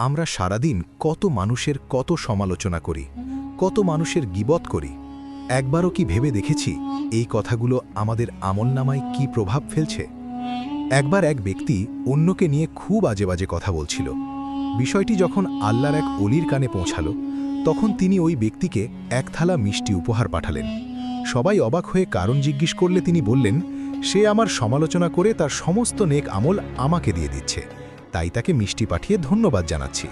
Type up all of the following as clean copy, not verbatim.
আমরা সারাদিন কত মানুষের কত সমালোচনা করি, কত মানুষের গীবত করি। একবারও কি ভেবে দেখেছি এই কথাগুলো আমাদের আমলনামায় কি প্রভাব ফেলছে? একবার এক ব্যক্তি অন্যকে নিয়ে খুব আজে বাজে কথা বলছিল। বিষয়টি যখন আল্লাহর এক অলির কানে পৌঁছালো, তখন তিনি ওই ব্যক্তিকে এক থালা মিষ্টি উপহার পাঠালেন। সবাই অবাক হয়ে কারণ জিজ্ঞেস করলে তিনি বললেন, সে আমার সমালোচনা করে তার সমস্ত নেক আমল আমাকে দিয়ে দিচ্ছে, তাই তাকে মিষ্টি পাঠিয়ে ধন্যবাদ জানাচ্ছি।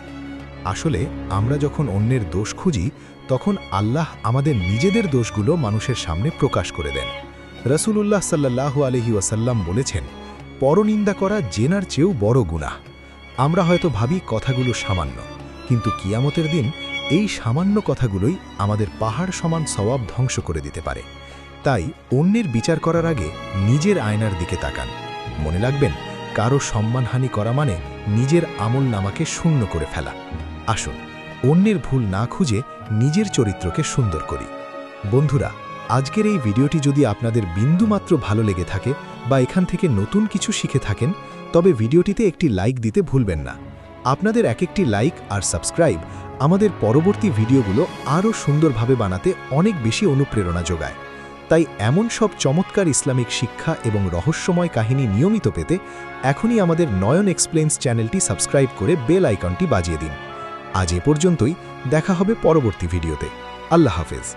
আসলে আমরা যখন অন্যের দোষ খুঁজি, তখন আল্লাহ আমাদের নিজেদের দোষগুলো মানুষের সামনে প্রকাশ করে দেন। রাসূলুল্লাহ সাল্লাল্লাহু আলাইহি ওয়াসাল্লাম বলেছেন, পরনিন্দা করা জেনার চেয়েও বড় গুনাহ। আমরা হয়তো ভাবি কথাগুলো সামান্য, কিন্তু কিয়ামতের দিন এই সামান্য কথাগুলোই আমাদের পাহাড় সমান সওয়াব ধ্বংস করে দিতে পারে। তাই অন্যের বিচার করার আগে নিজের আয়নার দিকে তাকান। মনে রাখবেন, কারো সম্মানহানি করা মানে নিজের আমলনামাকে শূন্য করে ফেলা। আসুন, অন্যের ভুল না খুঁজে নিজের চরিত্রকে সুন্দর করি। বন্ধুরা, আজকের এই ভিডিওটি যদি আপনাদের বিন্দুমাত্র ভালো লেগে থাকে বা এখান থেকে নতুন কিছু শিখে থাকেন, তবে ভিডিওটিতে একটি লাইক দিতে ভুলবেন না। আপনাদের এক একটি লাইক আর সাবস্ক্রাইব আমাদের পরবর্তী ভিডিওগুলো আরও সুন্দরভাবে বানাতে অনেক বেশি অনুপ্রেরণা যোগায়। তাই এমন সব চমৎকার ইসলামিক শিক্ষা এবং রহস্যময় কাহিনী নিয়মিত পেতে এখনই আমাদের নয়ন এক্সপ্লেইনস চ্যানেলটি সাবস্ক্রাইব করে বেল আইকনটি বাজিয়ে দিন। আজ এ পর্যন্তই, দেখা হবে পরবর্তী ভিডিওতে। আল্লাহ হাফেজ।